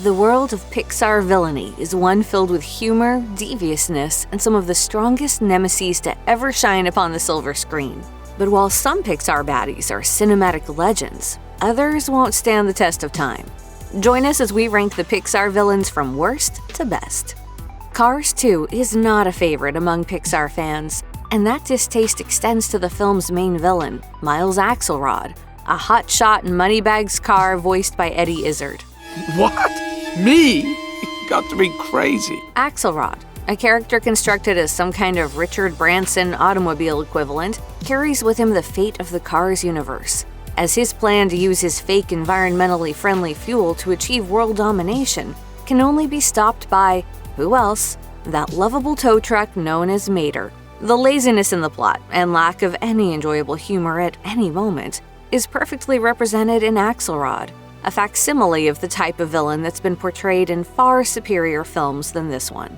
The world of Pixar villainy is one filled with humor, deviousness, and some of the strongest nemesis to ever shine upon the silver screen. But while some Pixar baddies are cinematic legends, others won't stand the test of time. Join us as we rank the Pixar villains from worst to best. Cars 2 is not a favorite among Pixar fans, and that distaste extends to the film's main villain, Miles Axlerod, a hotshot moneybags car voiced by Eddie Izzard. What? Me? You got to be crazy. Axlerod, a character constructed as some kind of Richard Branson automobile equivalent, carries with him the fate of the Cars universe, as his plan to use his fake environmentally friendly fuel to achieve world domination can only be stopped by, who else? That lovable tow truck known as Mater. The laziness in the plot and lack of any enjoyable humor at any moment is perfectly represented in Axlerod, a facsimile of the type of villain that's been portrayed in far superior films than this one.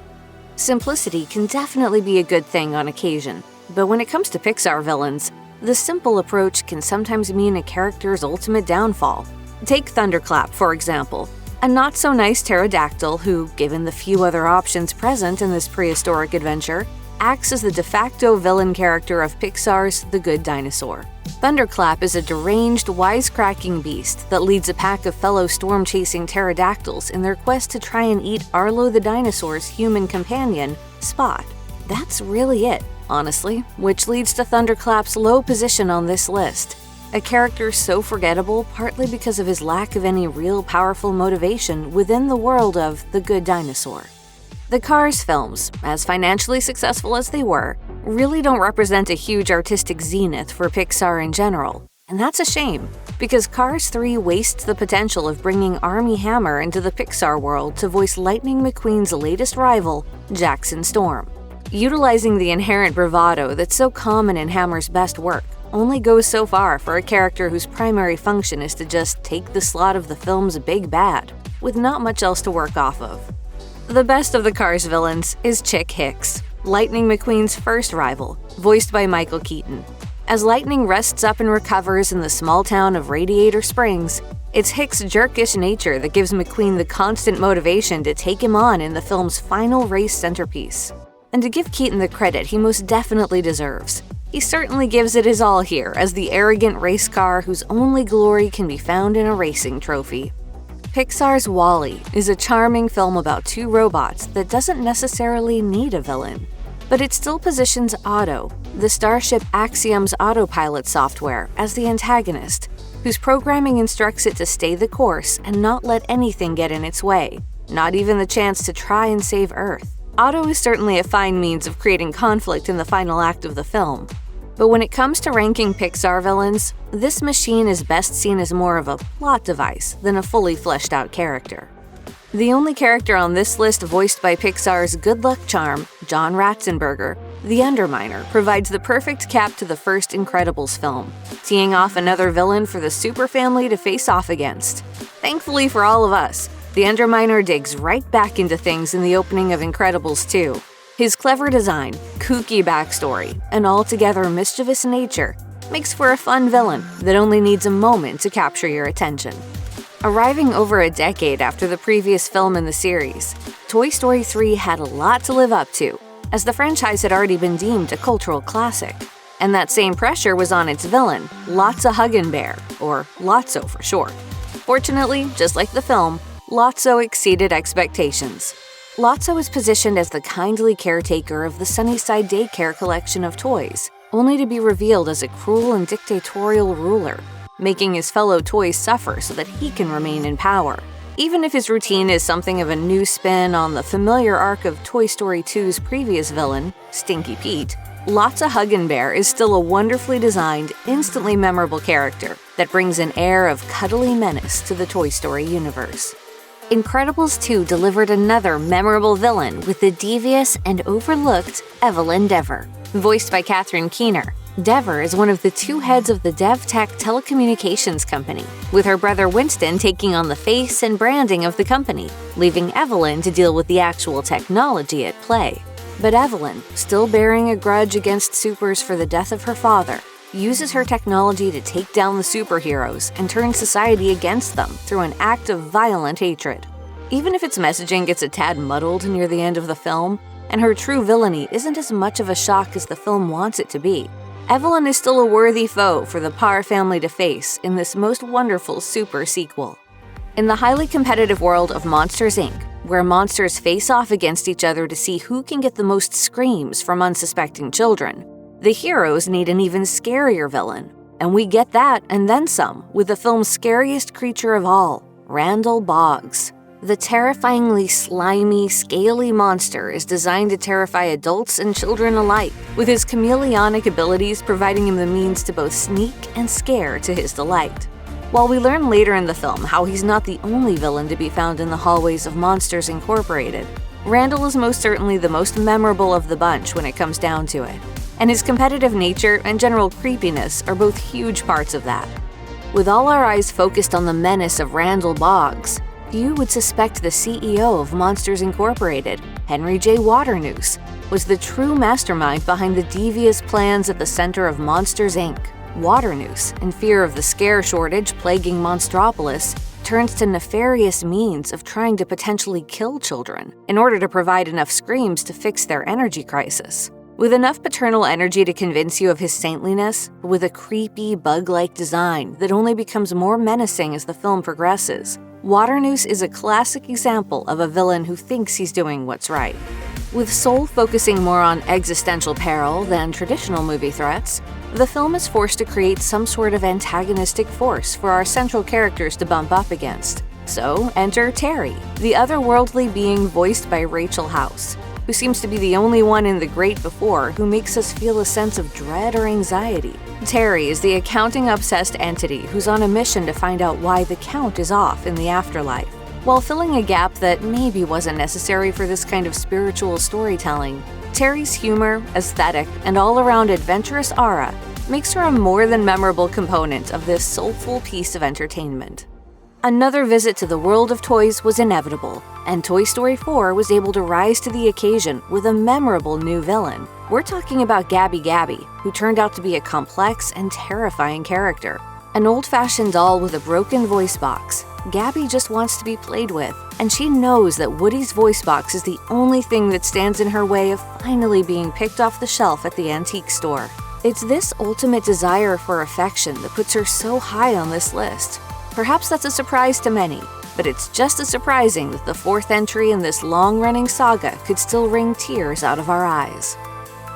Simplicity can definitely be a good thing on occasion, but when it comes to Pixar villains, the simple approach can sometimes mean a character's ultimate downfall. Take Thunderclap, for example, a not-so-nice pterodactyl who, given the few other options present in this prehistoric adventure, acts as the de facto villain character of Pixar's The Good Dinosaur. Thunderclap is a deranged, wisecracking beast that leads a pack of fellow storm-chasing pterodactyls in their quest to try and eat Arlo the dinosaur's human companion, Spot. That's really it, honestly, which leads to Thunderclap's low position on this list. A character so forgettable partly because of his lack of any real powerful motivation within the world of The Good Dinosaur. The Cars films, as financially successful as they were, really don't represent a huge artistic zenith for Pixar in general. And that's a shame, because Cars 3 wastes the potential of bringing Armie Hammer into the Pixar world to voice Lightning McQueen's latest rival, Jackson Storm. Utilizing the inherent bravado that's so common in Hammer's best work only goes so far for a character whose primary function is to just take the slot of the film's big bad, with not much else to work off of. The best of the Cars villains is Chick Hicks, Lightning McQueen's first rival, voiced by Michael Keaton. As Lightning rests up and recovers in the small town of Radiator Springs, it's Hicks' jerkish nature that gives McQueen the constant motivation to take him on in the film's final race centerpiece. And to give Keaton the credit he most definitely deserves, he certainly gives it his all here as the arrogant race car whose only glory can be found in a racing trophy. Pixar's WALL-E is a charming film about two robots that doesn't necessarily need a villain, but it still positions Otto, the Starship Axiom's autopilot software, as the antagonist, whose programming instructs it to stay the course and not let anything get in its way, not even the chance to try and save Earth. Otto is certainly a fine means of creating conflict in the final act of the film, but when it comes to ranking Pixar villains, this machine is best seen as more of a plot device than a fully fleshed out character. The only character on this list voiced by Pixar's good luck charm, John Ratzenberger, the Underminer, provides the perfect cap to the first Incredibles film, teeing off another villain for the super family to face off against. Thankfully for all of us, the Underminer digs right back into things in the opening of Incredibles 2. His clever design, kooky backstory, and altogether mischievous nature makes for a fun villain that only needs a moment to capture your attention. Arriving over a decade after the previous film in the series, Toy Story 3 had a lot to live up to, as the franchise had already been deemed a cultural classic. And that same pressure was on its villain, Lotso Huggenbear, or Lotso for short. Fortunately, just like the film, Lotso exceeded expectations. Lotso is positioned as the kindly caretaker of the Sunnyside Daycare collection of toys, only to be revealed as a cruel and dictatorial ruler, making his fellow toys suffer so that he can remain in power. Even if his routine is something of a new spin on the familiar arc of Toy Story 2's previous villain, Stinky Pete, Lotso Huggenbear is still a wonderfully designed, instantly memorable character that brings an air of cuddly menace to the Toy Story universe. Incredibles 2 delivered another memorable villain with the devious and overlooked Evelyn Deavor. Voiced by Catherine Keener, Deavor is one of the two heads of the DevTech telecommunications company, with her brother Winston taking on the face and branding of the company, leaving Evelyn to deal with the actual technology at play. But Evelyn, still bearing a grudge against supers for the death of her father, uses her technology to take down the superheroes and turn society against them through an act of violent hatred. Even if its messaging gets a tad muddled near the end of the film, and her true villainy isn't as much of a shock as the film wants it to be, Evelyn is still a worthy foe for the Parr family to face in this most wonderful super sequel. In the highly competitive world of Monsters, Inc., where monsters face off against each other to see who can get the most screams from unsuspecting children, the heroes need an even scarier villain. And we get that and then some with the film's scariest creature of all, Randall Boggs. The terrifyingly slimy, scaly monster is designed to terrify adults and children alike, with his chameleonic abilities providing him the means to both sneak and scare to his delight. While we learn later in the film how he's not the only villain to be found in the hallways of Monsters Incorporated, Randall is most certainly the most memorable of the bunch when it comes down to it, and his competitive nature and general creepiness are both huge parts of that. With all our eyes focused on the menace of Randall Boggs, few would suspect the CEO of Monsters Incorporated, Henry J. Waternoose, was the true mastermind behind the devious plans at the center of Monsters, Inc. Waternoose, in fear of the scare shortage plaguing Monstropolis, turns to nefarious means of trying to potentially kill children in order to provide enough screams to fix their energy crisis. With enough paternal energy to convince you of his saintliness, but with a creepy, bug-like design that only becomes more menacing as the film progresses, Waternoose is a classic example of a villain who thinks he's doing what's right. With Soul focusing more on existential peril than traditional movie threats, the film is forced to create some sort of antagonistic force for our central characters to bump up against. So, enter Terry, the otherworldly being voiced by Rachel House, who seems to be the only one in The Great Before who makes us feel a sense of dread or anxiety. Terry is the accounting-obsessed entity who's on a mission to find out why the count is off in the afterlife. While filling a gap that maybe wasn't necessary for this kind of spiritual storytelling, Terry's humor, aesthetic, and all-around adventurous aura makes her a more than memorable component of this soulful piece of entertainment. Another visit to the world of toys was inevitable, and Toy Story 4 was able to rise to the occasion with a memorable new villain. We're talking about Gabby Gabby, who turned out to be a complex and terrifying character. An old-fashioned doll with a broken voice box, Gabby just wants to be played with, and she knows that Woody's voice box is the only thing that stands in her way of finally being picked off the shelf at the antique store. It's this ultimate desire for affection that puts her so high on this list. Perhaps that's a surprise to many, but it's just as surprising that the fourth entry in this long-running saga could still wring tears out of our eyes.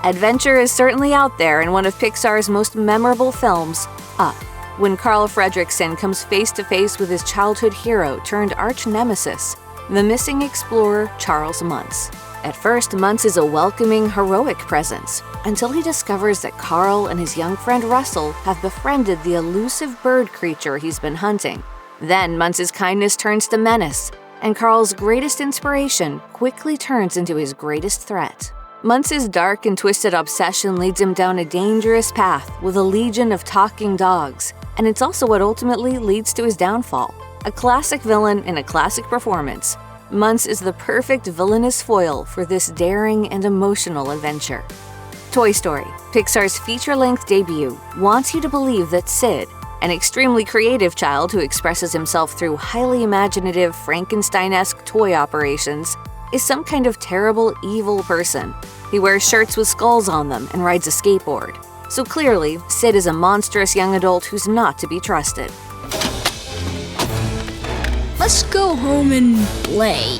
Adventure is certainly out there in one of Pixar's most memorable films, Up, when Carl Fredricksen comes face-to-face with his childhood hero turned arch-nemesis, the missing explorer Charles Muntz. At first, Muntz is a welcoming, heroic presence, until he discovers that Carl and his young friend Russell have befriended the elusive bird creature he's been hunting. Then Muntz's kindness turns to menace, and Carl's greatest inspiration quickly turns into his greatest threat. Muntz's dark and twisted obsession leads him down a dangerous path with a legion of talking dogs, and it's also what ultimately leads to his downfall. A classic villain in a classic performance, Muntz is the perfect villainous foil for this daring and emotional adventure. Toy Story, Pixar's feature-length debut, wants you to believe that Sid, an extremely creative child who expresses himself through highly imaginative Frankenstein-esque toy operations, is some kind of terrible, evil person. He wears shirts with skulls on them and rides a skateboard. So clearly, Sid is a monstrous young adult who's not to be trusted. Let's go home and play.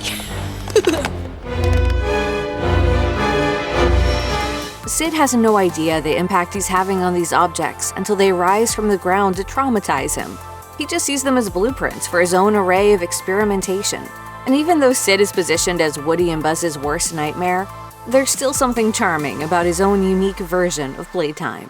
Sid has no idea the impact he's having on these objects until they rise from the ground to traumatize him. He just sees them as blueprints for his own array of experimentation. And even though Sid is positioned as Woody and Buzz's worst nightmare, there's still something charming about his own unique version of playtime.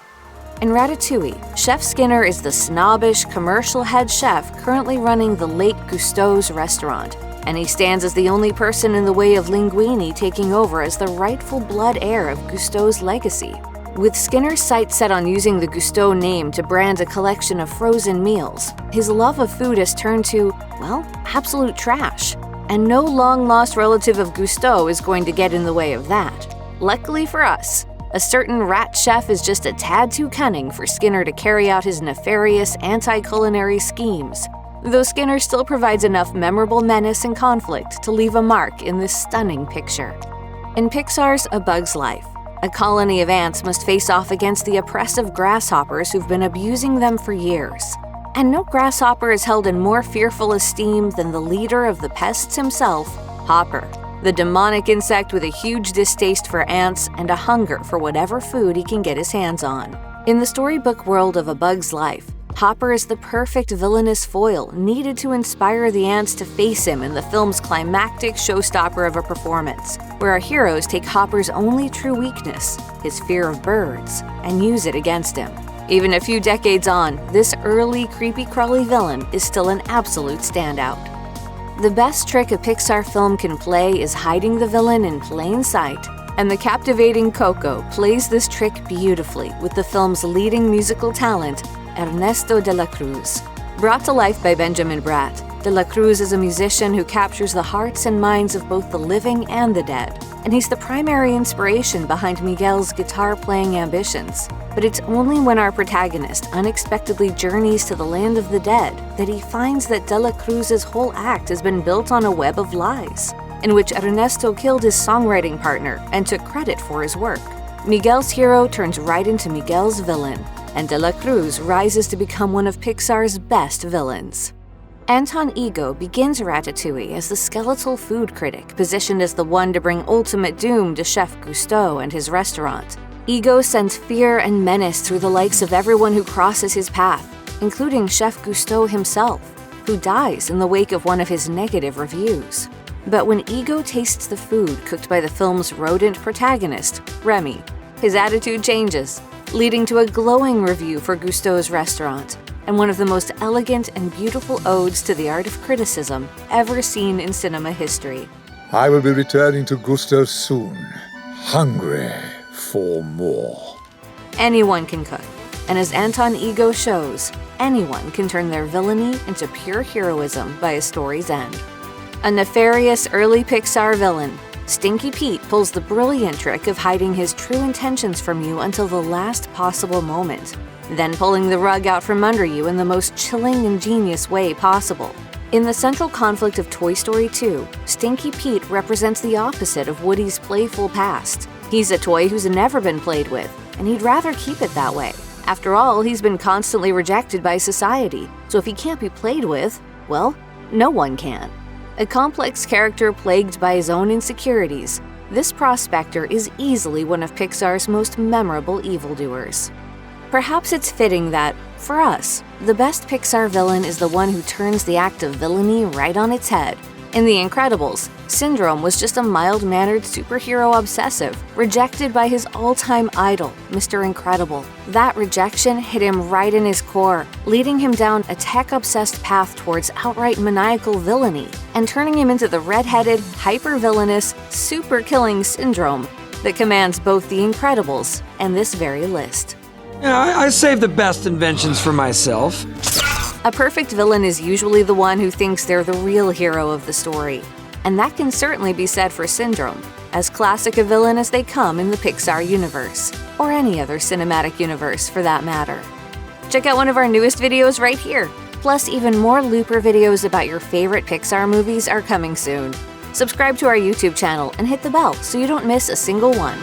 In Ratatouille, Chef Skinner is the snobbish, commercial head chef currently running the Late Cousteau's restaurant, and he stands as the only person in the way of Linguini taking over as the rightful blood heir of Cousteau's legacy. With Skinner's sights set on using the Cousteau name to brand a collection of frozen meals, his love of food has turned to, well, absolute trash. And no long-lost relative of Cousteau is going to get in the way of that. Luckily for us, a certain rat chef is just a tad too cunning for Skinner to carry out his nefarious anti-culinary schemes. though Skinner still provides enough memorable menace and conflict to leave a mark in this stunning picture. In Pixar's A Bug's Life, a colony of ants must face off against the oppressive grasshoppers who've been abusing them for years. And no grasshopper is held in more fearful esteem than the leader of the pests himself, Hopper, the demonic insect with a huge distaste for ants and a hunger for whatever food he can get his hands on. In the storybook world of A Bug's Life, Hopper is the perfect villainous foil needed to inspire the ants to face him in the film's climactic showstopper of a performance, where our heroes take Hopper's only true weakness, his fear of birds, and use it against him. Even a few decades on, this early creepy-crawly villain is still an absolute standout. The best trick a Pixar film can play is hiding the villain in plain sight, and the captivating Coco plays this trick beautifully with the film's leading musical talent, Ernesto de la Cruz. Brought to life by Benjamin Bratt, de la Cruz is a musician who captures the hearts and minds of both the living and the dead, and he's the primary inspiration behind Miguel's guitar-playing ambitions. But it's only when our protagonist unexpectedly journeys to the land of the dead that he finds that de la Cruz's whole act has been built on a web of lies, in which Ernesto killed his songwriting partner and took credit for his work. Miguel's hero turns right into Miguel's villain, and de la Cruz rises to become one of Pixar's best villains. Anton Ego begins Ratatouille as the skeletal food critic, positioned as the one to bring ultimate doom to Chef Gusteau and his restaurant. Ego sends fear and menace through the likes of everyone who crosses his path, including Chef Gusteau himself, who dies in the wake of one of his negative reviews. But when Ego tastes the food cooked by the film's rodent protagonist, Remy, his attitude changes, leading to a glowing review for Gusteau's restaurant, and one of the most elegant and beautiful odes to the art of criticism ever seen in cinema history. I will be returning to Gusteau soon, hungry for more. Anyone can cook, and as Anton Ego shows, anyone can turn their villainy into pure heroism by a story's end. A nefarious early Pixar villain, Stinky Pete pulls the brilliant trick of hiding his true intentions from you until the last possible moment, then pulling the rug out from under you in the most chilling and genius way possible. In the central conflict of Toy Story 2, Stinky Pete represents the opposite of Woody's playful past. He's a toy who's never been played with, and he'd rather keep it that way. After all, he's been constantly rejected by society, so if he can't be played with, well, no one can. A complex character plagued by his own insecurities, this prospector is easily one of Pixar's most memorable evildoers. Perhaps it's fitting that, for us, the best Pixar villain is the one who turns the act of villainy right on its head. In The Incredibles, Syndrome was just a mild-mannered superhero obsessive, rejected by his all-time idol, Mr. Incredible. That rejection hit him right in his core, leading him down a tech-obsessed path towards outright maniacal villainy, and turning him into the red-headed, hyper-villainous, super-killing Syndrome that commands both The Incredibles and this very list. I save the best inventions for myself. A perfect villain is usually the one who thinks they're the real hero of the story. And that can certainly be said for Syndrome, as classic a villain as they come in the Pixar universe, or any other cinematic universe for that matter. Check out one of our newest videos right here. Plus, even more Looper videos about your favorite Pixar movies are coming soon. Subscribe to our YouTube channel and hit the bell so you don't miss a single one.